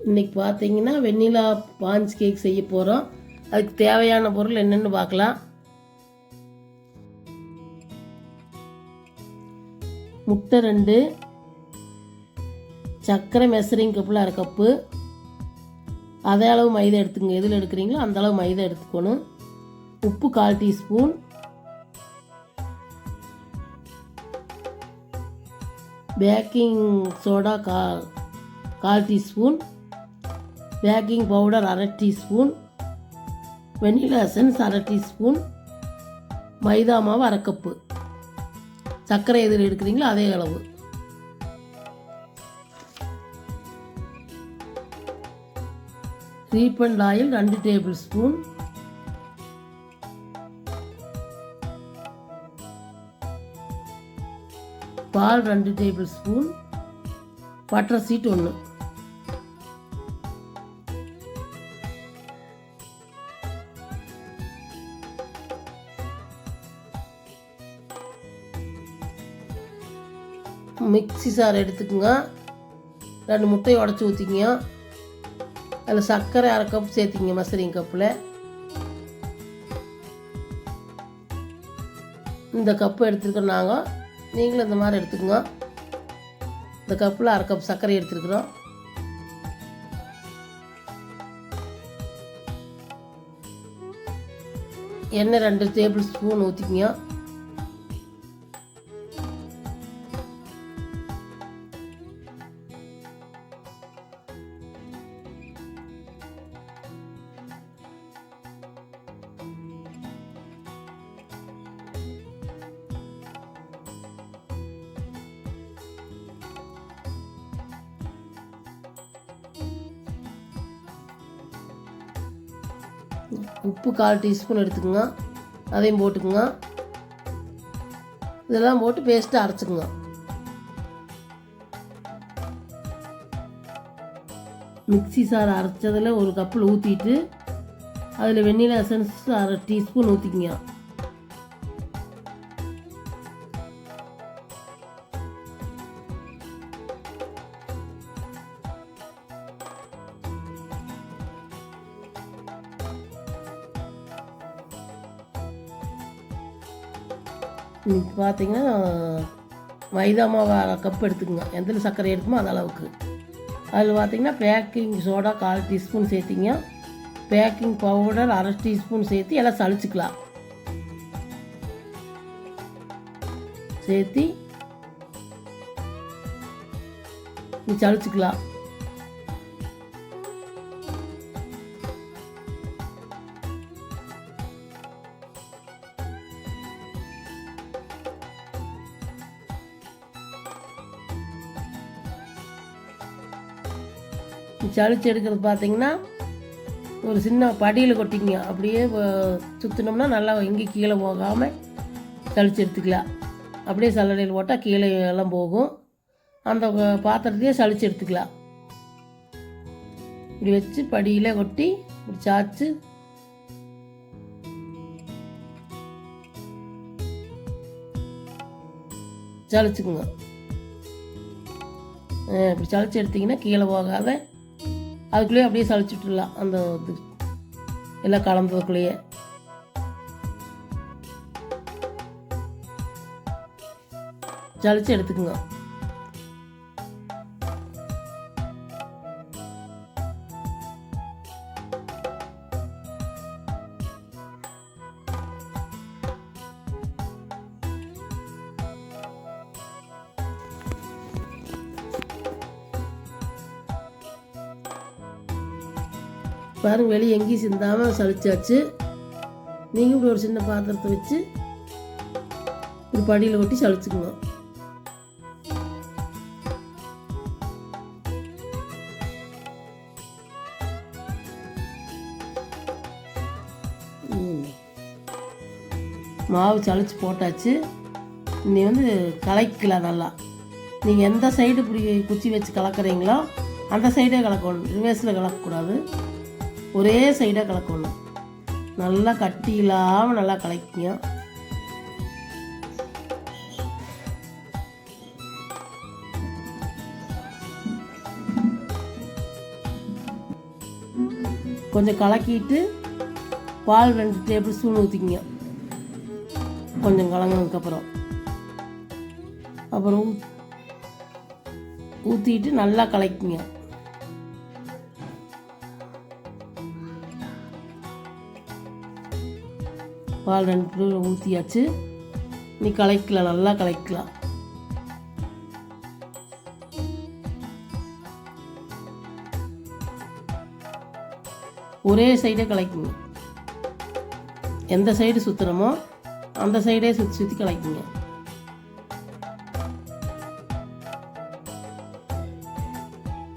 இன்றைக்கி பார்த்தீங்கன்னா வெண்ணிலா பாஞ்ச் கேக் செய்ய போகிறோம். அதுக்கு தேவையான பொருள் என்னென்னு பார்க்கலாம். முட்டை 2, சர்க்கரை மெசரிங் கப்பில் 1/2 கப்பு, அதே அளவு மைதா எடுத்துங்க. எதில் எடுக்கிறீங்களோ அந்த அளவு மைதா எடுத்துக்கணும். உப்பு 1/4 teaspoon, baking soda 1/4 teaspoon, baking powder 1/2 teaspoon, vanilla essence 1/2 teaspoon, மைதா மாவு 1/2 கப்பு, சர்க்கரை எதில் எடுக்கிறீங்களோ அதே அளவு. ரீஃபைண்ட் ஆயில் 2 டேபிள் ஸ்பூன், பால் 2 tablespoon, butter sheet 1. Mixie jar எடுத்துக்கோங்க. 2 முட்டையை உடச்சி ஊற்றிக்கிங்க. அதில் சர்க்கரை 1/2 கப் சேர்த்திங்க மெசரிங் கப்பில். இந்த கப்பு எடுத்துருக்கோம் நாங்கள், நீங்களும் இந்த மாதிரி எடுத்துக்கோங்க. இந்த கப்பில் 1/2 கப் சர்க்கரை எடுத்துருக்குறோம். எண்ணெய் 2 டேபிள் ஸ்பூன் ஊற்றிக்கிங்க. உப்பு 1/4 டீஸ்பூன் எடுத்துக்கோங்க, அதையும் போட்டுக்குங்க. இதெல்லாம் போட்டு பேஸ்ட்டாக அரைச்சிக்குங்க. மிக்ஸி சார் அரைச்சதில் 1 கப்பில் ஊற்றிட்டு அதில் வெண்ணிலா எசன்ஸ் 1/2 டீஸ்பூன் ஊற்றிக்கிங்க. இன்றைக்கி பார்த்தீங்கன்னா மைதா மாவு 1/2 கப் எடுத்துக்கோங்க. எந்த சர்க்கரை எடுக்குமோ அந்த அளவுக்கு. அதில் பார்த்தீங்கன்னா பேக்கிங் சோடா 1/4 டீஸ்பூன் சேர்த்திங்க. பேக்கிங் பவுடர் 1/2 டீஸ்பூன் சேர்த்து எல்லாம் சளிச்சிக்கலாம். சேர்த்து சளிச்சிக்கலாம். சளிச்சு எடுக்கிறது பார்த்தீங்கன்னா ஒரு சின்ன படியில் கொட்டிங்க. அப்படியே சுற்றினோம்னா நல்லா எங்கேயும் கீழே போகாமல் சளிச்சு எடுத்துக்கலாம். அப்படியே சல்லடையில் போட்டால் கீழே எல்லாம் போகும். அந்த பாத்திரத்தையே சளிச்சு எடுத்துக்கலாம். இப்படி வச்சு படியில் கொட்டி இப்படி சாய்ச்சி சளிச்சுக்குங்க. இப்படி சளிச்சு எடுத்திங்கன்னா கீழே போகாத அதுக்குள்ளேயே அப்படியே சளிச்சுட்டுலாம். அந்த இது எல்லாம் கலந்ததுக்குள்ளேயே சளிச்சு எடுத்துக்குங்க. பாருங்கள், வெளியே எங்கேயும் சிந்தாமல் சளிச்சாச்சு. நீங்கள் இப்படி ஒரு சின்ன பாத்திரத்தை வச்சு ஒரு படியில் கொட்டி சளிச்சுக்குங்க. மாவு சளிச்சு போட்டாச்சு. நீ கலக்கலாம் நல்லா. நீங்கள் எந்த சைடு இப்படி குச்சி வச்சு கலக்கிறீங்களோ அந்த சைடே கலக்கணும். ரிவர்ஸில் கலக்கக்கூடாது, ஒரே சைடாக கலக்கணும். நல்லா கட்டி இல்லாமல் நல்லா கலக்கிங்க. கொஞ்சம் கலக்கிட்டு பால் 2 டேபிள் ஸ்பூன் ஊற்றிக்கிங்க. கொஞ்சம் கலங்கினதுக்கப்புறம் அப்புறம் ஊற்றிட்டு நல்லா கலக்கிங்க. பால் 2 ஊற்றியாச்சு. நீ கலக்கலாம், நல்லா கலக்கலாம். ஒரே சைடே கலக்குங்க. எந்த சைடு சுற்றுறமோ அந்த சைடே சுற்றி சுற்றி கலக்குங்க.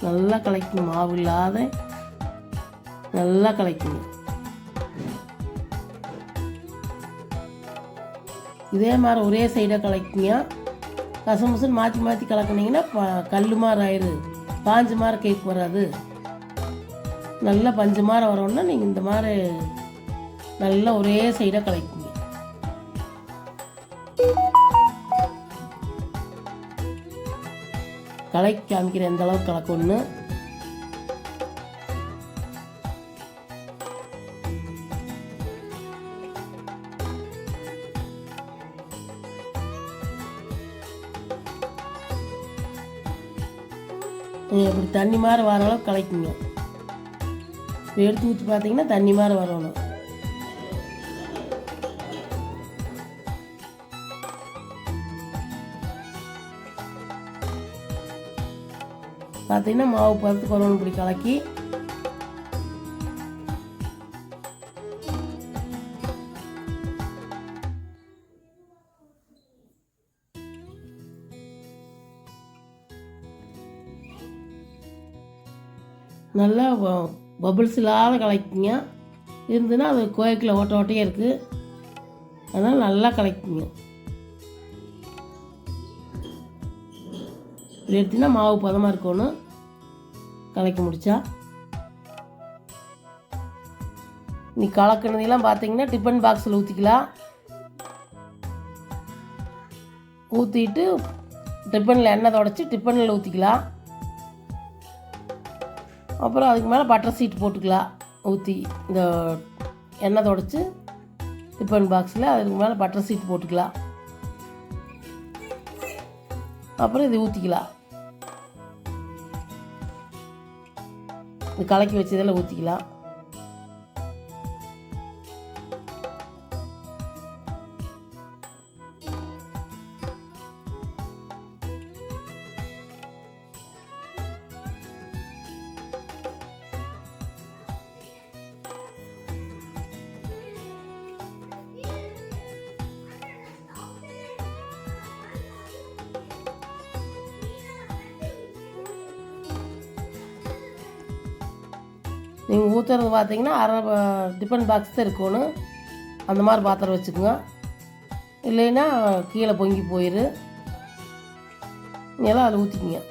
நல்லா கலக்குங்க, மாவு இல்லாத நல்லா கலக்குங்க. இதே மாதிரி ஒரே சைடாக கலக்குங்க. கசமுசன்னு மாற்றி மாற்றி கலக்குனீங்கன்னா கல் மாதிரி ஆயிரு, பாஞ்சு மாதிரி கேக் வராது. நல்லா பஞ்சு மாதிரி வரோன்னா நீங்கள் இந்த மாதிரி நல்லா ஒரே சைடாக கலக்குங்க. கலக்கி காமிக்கிற எந்த அளவுக்கு கலக்கணும்னு. இப்படி தண்ணி மாதிரி வர அளவுக்கு கலக்குங்க. எடுத்து ஊற்றி பார்த்தீங்கன்னா தண்ணி மாதிரி வரணும். பார்த்தீங்கன்னா மாவு பருத்து வரணும். இப்படி கலக்கி நல்லா பபுள்ஸ் இல்லாத கலக்கிங்க. இருந்துன்னா அது கோயக்கில் ஓட்ட ஓட்டையே இருக்குது, அதனால் நல்லா கலக்கிங்க. இப்படி எடுத்திங்கன்னா மாவு பதமாக இருக்கணும். கலக்கி முடித்தா நீ கலக்கினதெல்லாம் பார்த்தீங்கன்னா டிஃபன் பாக்ஸில் ஊற்றிக்கலாம். ஊற்றிட்டு டிஃபனில் எண்ணெய் தொடச்சி டிஃபனில் ஊற்றிக்கலாம். அப்புறம் அதுக்கு மேலே பட்டர் சீட் போட்டுக்கலாம். ஊற்றி இந்த எண்ணெய் தொடச்சி டிஃபன் பாக்ஸில் அதுக்கு மேலே பட்டர் சீட் போட்டுக்கலாம். அப்புறம் இது ஊற்றிக்கலாம். இது கலக்கி வச்சதில் ஊற்றிக்கலாம். நீங்கள் ஊற்றுறது பார்த்தீங்கன்னா அரை டிஃபன் பாக்ஸ் தான் இருக்கணும். அந்த மாதிரி பாத்திரம் வச்சுக்கோங்க, இல்லைன்னா கீழே பொங்கி போயிடு. எல்லாம் அதில் ஊற்றிக்கிங்க.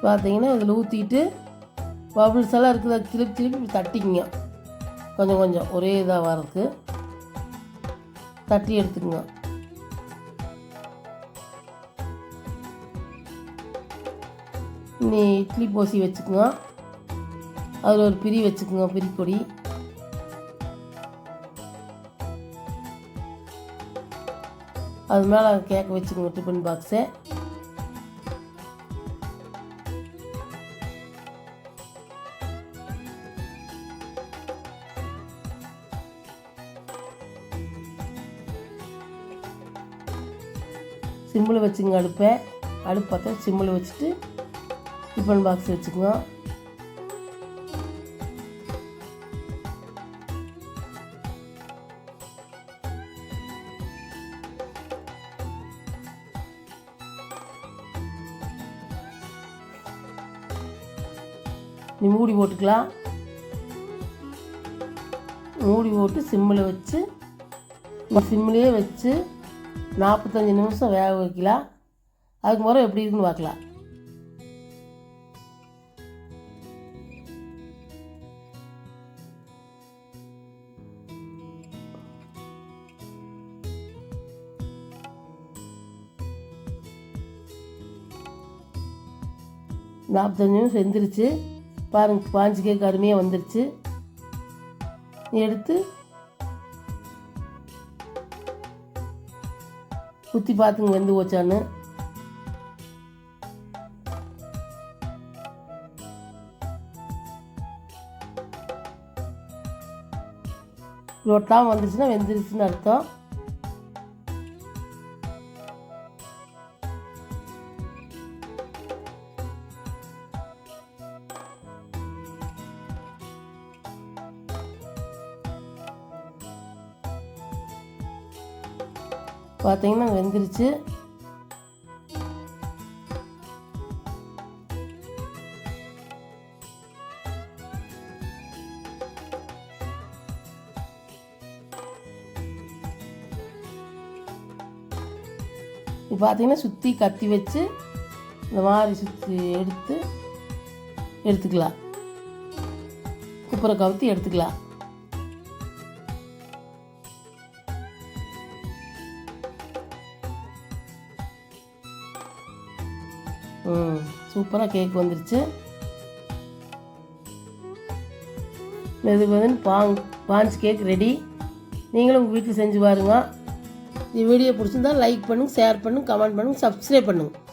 பார்த்தீங்கன்னா இதில் ஊற்றிட்டு பபுள்ஸ் எல்லாம் இருக்குது, அது திருப்பி திருப்பி தட்டிக்குங்க. கொஞ்சம் கொஞ்சம் ஒரே இதாக வரதுக்கு தட்டி எடுத்துக்குங்க. நீ இட்லி போசி வச்சுக்குங்க. அதில் ஒரு பிரி வச்சுக்குங்க, பிரிக்கொடி. அது மேலே கேக் வச்சுக்கோங்க டிஃபன் பாக்ஸை. சிம்மில் வச்சுங்க அடுப்பு பார்த்தா சிம்மில் வச்சுட்டு டிஃபன் பாக்ஸ் வச்சுக்கோங்க. நீ மூடி போட்டுக்கலாம். மூடி போட்டு சிம்மில் வச்சு சிம்மிலேயே வச்சு 45 நிமிஷம் வேக வைக்கலாம். அதுக்கு முறை எப்படி இருக்குன்னு பார்க்கலாம். நாற்பத்தஞ்சு நிமிஷம் வெந்துருச்சு பாருங்கள். பாஞ்சு கேக் அருமையாக வந்துருச்சு. எடுத்து குத்தி பார்த்துங்க வெந்து போச்சான்னு. ரொட்டாமல் வந்துருச்சுன்னா வெந்துருச்சுன்னு அர்த்தம். பார்த்தீங்கன்னா வெந்துருச்சு. இப்போ பார்த்தீங்கன்னா சுற்றி கத்தி வச்சு இந்த மாதிரி சுற்றி எடுத்துக்கலாம். குப்புரை கவுத்தி எடுத்துக்கலாம். சூப்பராக கேக் வந்துருச்சு. மெதுமெதுன்னு பாஞ்ச் கேக் ரெடி. நீங்களும் உங்கள் வீட்டில் செஞ்சு பாருங்கள். இந்த வீடியோ பிடிச்சிருந்தா லைக் பண்ணுங்கள், ஷேர் பண்ணுங்கள், கமெண்ட் பண்ணுங்கள், சப்ஸ்கிரைப் பண்ணுங்கள்.